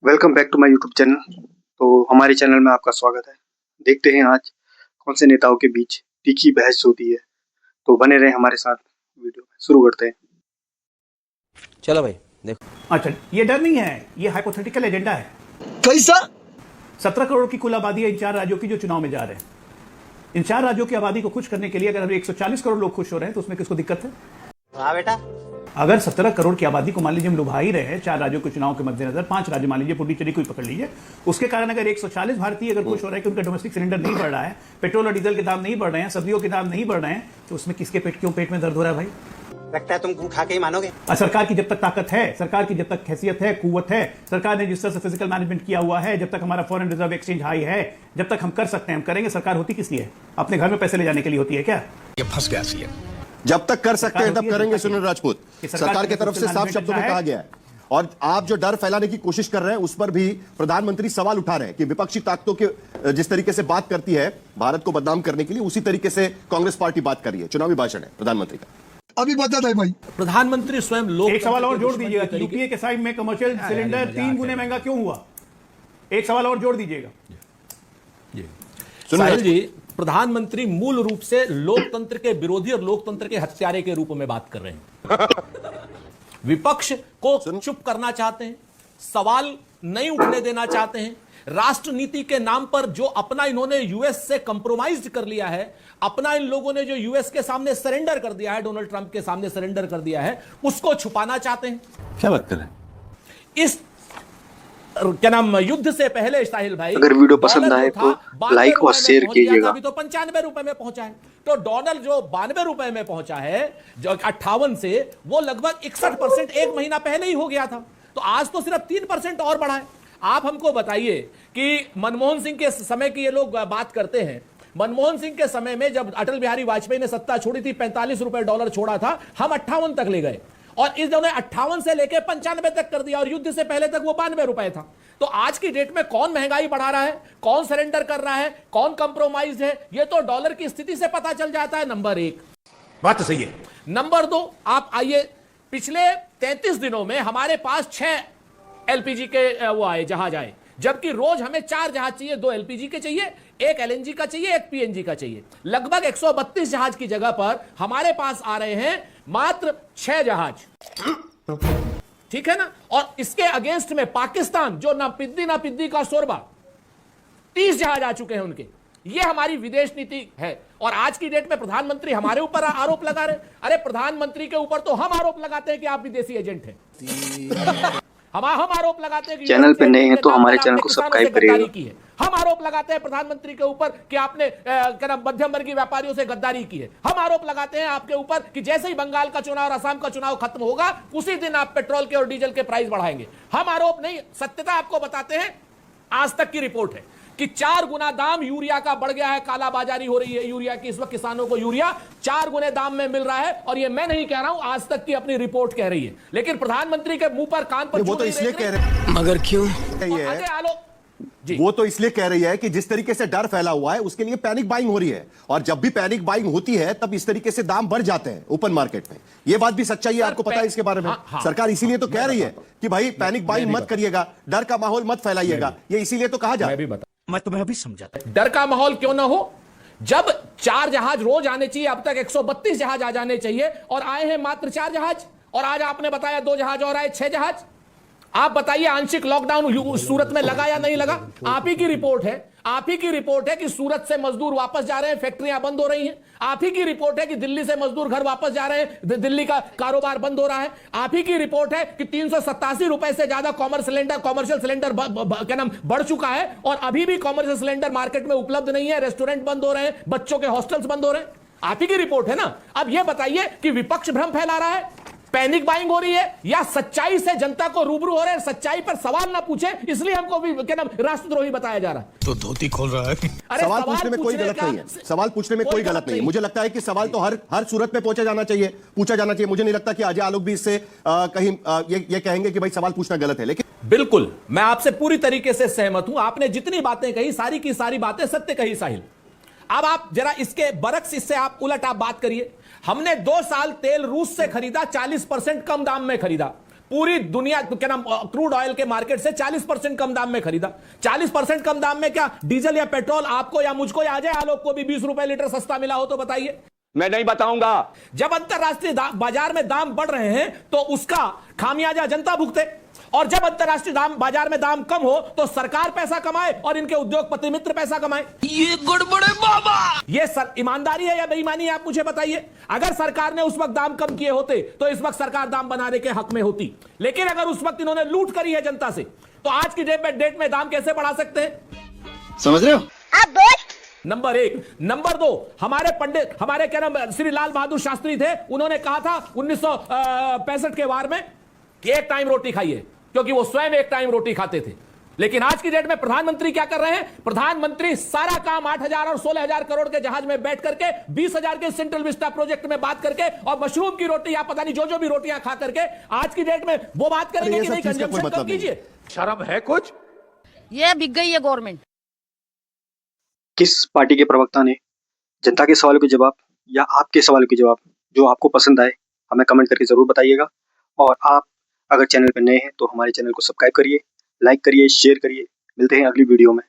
Welcome back to my YouTube channel. तो हमारे channel में आपका स्वागत है। देखते हैं आज कौन से नेताओं के बीच तीखी बहस होती है। तो बने रहें हमारे साथ। वीडियो शुरू करते हैं। चलो भाई देखो। अच्छा, ये डर नहीं है, ये हाइपोथेटिकल एजेंडा है। कैसा? 17 करोड़ की कुल आबादी है इन 4 राज्यों की जो चुनाव में जा रहे हैं। इन 4 राज्यों की आबादी को खुश करने के लिए अगर हम 140 करोड़ लोग खुश हो रहे हैं तो उसमें किसको दिक्कत है? हाँ बेटा, अगर 17 करोड़ की आबादी को मान लीजिए हम लुभा ही रहे हैं 4 राज्यों के चुनाव के मद्देनजर, 5 राज्य मान लीजिए, पुडुचेरी को ही पकड़ लीजिए, उसके कारण अगर 140 भारतीय अगर खुश हो रहे हैं कि उनका डोमेस्टिक सिलेंडर नहीं बढ़ रहा है, पेट्रोल और डीजल के दाम नहीं बढ़ रहे हैं, सब्जियों के दाम नहीं बढ़ रहे हैं, तो उसमें किसके पेट में दर्द हो रहा है भाई? लगता है तुम उठा के ही मानोगे। सरकार की जब तक ताकत है, सरकार की जब तक हैसियत है, कुव्वत है, सरकार ने जिस तरह से फिजिकल मैनेजमेंट किया हुआ है, जब तक हमारा फॉरेन रिजर्व एक्सचेंज हाई है, जब तक हम कर सकते हैं हम करेंगे। सरकार होती किस लिए है? अपने घर में पैसे ले जाने के लिए होती है क्या? ये फंस गया सीएम। जब तक कर सकते हैं तब करेंगे। सुनील राजपूत, सरकार की तरफ से साफ शब्दों में कहा गया है। और आप जो डर फैलाने की कोशिश कर रहे हैं उस पर भी प्रधानमंत्री सवाल उठा रहे हैं कि विपक्षी ताकतों के जिस तरीके से बात करती है भारत को बदनाम करने के लिए, उसी तरीके से कांग्रेस पार्टी बात कर रही है। चुनावी भाषण है प्रधानमंत्री का। अभी बता दे भाई, प्रधानमंत्री स्वयं लोग। एक सवाल और जोड़ दीजिएगा कि यूपीए के साइड में कमर्शियल सिलेंडर 3 गुने महंगा क्यों हुआ? एक सवाल और जोड़ दीजिएगा। साहिल जी, प्रधानमंत्री मूल रूप से लोकतंत्र के विरोधी और लोकतंत्र के हत्यारे के रूप में बात कर रहे हैं। विपक्ष को चुप करना चाहते हैं, सवाल नहीं उठने देना चाहते हैं। राष्ट्र नीति के नाम पर जो अपना इन्होंने यूएस से कंप्रोमाइज कर लिया है, अपना इन लोगों ने जो यूएस के सामने सरेंडर कर दिया है, डोनाल्ड ट्रंप के सामने सरेंडर कर दिया है, उसको छुपाना चाहते हैं। क्या बात कर रहे हैं? इस क्या नाम युद्ध से पहले साहिल भाई, अगर वीडियो पसंद आए तो लाइक और शेयर कीजिएगा। अभी तो 95 रुपए में पहुंचा है। तो डॉलर जो 92 रुपए में पहुंचा है, जो 58 से, वो लगभग 61% एक महीना पहले ही हो गया था। तो आज तो सिर्फ 3% और बढ़ा है। आप हमको बताइए कि मनमोहन सिंह के समय की ये लोग बात करते हैं। मनमोहन सिंह के समय में जब अटल बिहारी वाजपेयी ने सत्ता छोड़ी थी, 45 रुपए डॉलर छोड़ा था, हम 58 तक ले गए, और इस ने 58 से लेकर 95 तक कर दिया, और युद्ध से पहले तक वो 92 रुपए था। तो आज की डेट में कौन महंगाई बढ़ा रहा है, कौन सरेंडर कर रहा है, कौन कंप्रोमाइज है, ये तो डॉलर की स्थिति से पता चल जाता है। नंबर 1 बात तो सही है। नंबर 2, आप आइए, पिछले 33 दिनों में हमारे पास 6 एलपीजी के वो आए, जहाज आए, जबकि रोज हमें 4 जहाज चाहिए। 2 एलपीजी के चाहिए, 1 एलएनजी का चाहिए, 1 पीएनजी का चाहिए। लगभग 132 जहाज की जगह पर हमारे पास आ रहे हैं मात्र 6 जहाज। ठीक है ना? और इसके अगेंस्ट में पाकिस्तान, जो ना पिद्दी का शोरबा, 30 जहाज आ चुके हैं उनके। ये हमारी विदेश नीति है। और आज की डेट में प्रधानमंत्री हमारे ऊपर आरोप लगा रहे। अरे प्रधानमंत्री के ऊपर तो हम आरोप लगाते हैं कि आप विदेशी एजेंट हैं। हम आरोप लगाते हैं कि चैनल पे नए हैं तो हमारे चैनल को सब्सक्राइब करिएगा। हम आरोप लगाते हैं प्रधानमंत्री के ऊपर कि आपने मध्यम वर्गीय व्यापारियों से गद्दारी की है। हम आरोप लगाते हैं आपके ऊपर कि जैसे ही बंगाल का चुनाव और असम का चुनाव खत्म होगा, उसी दिन आप पेट्रोल के और डीजल के प्राइस बढ़ाएंगे। हम आरोप नहीं, सत्यता आपको बताते हैं। आज तक की रिपोर्ट है कि 4 गुना दाम यूरिया का बढ़ गया है, कालाबाजारी हो रही है यूरिया की। इस वक्त किसानों को यूरिया 4 गुने दाम में मिल रहा है, और ये मैं नहीं कह रहा हूं, आज तक की अपनी रिपोर्ट कह रही है। लेकिन प्रधानमंत्री के मुंह पर, कान पर, वो तो इसलिए कह रहे हैं, मगर क्यों? वो तो इसलिए कह रही है कि जिस तरीके से डर फैला हुआ है उसके लिए पैनिक बाइंग हो रही है, और जब भी पैनिक बाइंग होती है तब इस तरीके से दाम बढ़ जाते हैं ओपन मार्केट में। ये बात भी सच्चाई है, आपको पता है इसके बारे में। सरकार इसीलिए तो कह रही है कि भाई पैनिक बाइंग मत करिएगा, डर का माहौल मत फैलाइएगा। ये इसीलिए तो कहा जा रहा है। मैं तुम्हें अभी समझाता। डर का माहौल क्यों ना हो, जब 4 जहाज रोज आने चाहिए, अब तक 132 जहाज आ जाने चाहिए, और आए हैं मात्र 4 जहाज। और आज आपने बताया 2 जहाज और आए, 6 जहाज। आप बताइए आंशिक लॉकडाउन सूरत में लगा या नहीं लगा? आप ही की रिपोर्ट है। आप ही की रिपोर्ट है कि सूरत से मजदूर वापस जा रहे हैं, फैक्ट्रियां बंद हो रही हैं। आप ही की रिपोर्ट है कि दिल्ली से मजदूर घर वापस जा रहे हैं, दिल्ली का कारोबार बंद हो रहा है। आप ही की रिपोर्ट है कि 387 रुपए से ज्यादा कॉमर्शियल सिलेंडर क्या नाम बढ़ चुका है, और अभी भी कॉमर्शियल सिलेंडर मार्केट में उपलब्ध नहीं है। रेस्टोरेंट बंद हो रहे हैं, बच्चों के हॉस्टल्स बंद हो रहे हैं। आप ही की रिपोर्ट है ना। अब यह बताइए कि विपक्ष भ्रम फैला रहा है, पैनिक बाइंग हो रही है, या सच्चाई से जनता को रूबरू हो रहे हैं, सच्चाई पर सवाल ना पूछे इसलिए हमको भी क्या नाम राष्ट्रद्रोही बताया जा रहा है। तो धोती खोल रहा है। सवाल पूछने में कोई गलत नहीं है। सवाल पूछने में कोई गलत नहीं है। मुझे लगता है कि सवाल तो हर सूरत में पूछा जाना चाहिए। मुझे नहीं लगता कि अजय आलोक भी इससे कहीं ये कहेंगे कि भाई सवाल पूछना गलत है। लेकिन बिल्कुल मैं आपसे पूरी तरीके से सहमत हूं। आपने जितनी बातें कही, सारी की सारी बातें सत्य कही साहिल। अब आप जरा इसके बरक्स, इससे आप उलट आप बात करिए। हमने 2 साल तेल रूस से खरीदा, 40% कम दाम में खरीदा। पूरी दुनिया क्या नाम क्रूड ऑयल के मार्केट से 40% कम दाम में खरीदा। 40% कम दाम में क्या डीजल या पेट्रोल आपको या मुझको या अजय आलोक को भी 20 रुपए लीटर सस्ता मिला हो तो बताइए। मैं नहीं बताऊंगा। जब अंतरराष्ट्रीय बाजार में दाम बढ़ रहे हैं तो उसका खामियाजा जनता भुगते, और जब अंतरराष्ट्रीय बाजार में दाम कम हो तो सरकार पैसा कमाए और इनके उद्योगपति मित्र पैसा कमाए। ये गड़बड़े बाबा। ये ईमानदारी है या बेईमानी है, आप मुझे बताइए। अगर सरकार ने उस वक्त दाम कम किए होते तो इस वक्त सरकार दाम बनाने के हक में होती, लेकिन अगर उस वक्त इन्होंने लूट करी है जनता से तो आज की डेट में दाम कैसे बढ़ा सकते हैं? समझ रहे हो? नंबर 1। नंबर 2, हमारे क्या नाम श्री लाल बहादुर शास्त्री थे, उन्होंने कहा था 1965 के वार में कि एक टाइम रोटी खाइए, क्योंकि वो स्वयं एक टाइम रोटी खाते थे। लेकिन आज की डेट में प्रधानमंत्री क्या कर रहे हैं? प्रधानमंत्री सारा काम 8,000 और 16,000 करोड़ के जहाज में बैठ करके 20,000 के सेंट्रल विस्टा प्रोजेक्ट में बात करके और मशरूम की रोटी या पता नहीं जो भी रोटियां खा करके आज की डेट में वो बात करेंगे कि नहीं कंजम्पशन कम कीजिए। शर्म है कुछ? ये बिक गई है गवर्नमेंट। किस पार्टी के प्रवक्ता ने जनता के सवालों के जवाब या आपके सवालों के जवाब जो आपको पसंद आए हमें कमेंट करके ज़रूर बताइएगा। और आप अगर चैनल पर नए हैं तो हमारे चैनल को सब्सक्राइब करिए, लाइक करिए, शेयर करिए। मिलते हैं अगली वीडियो में।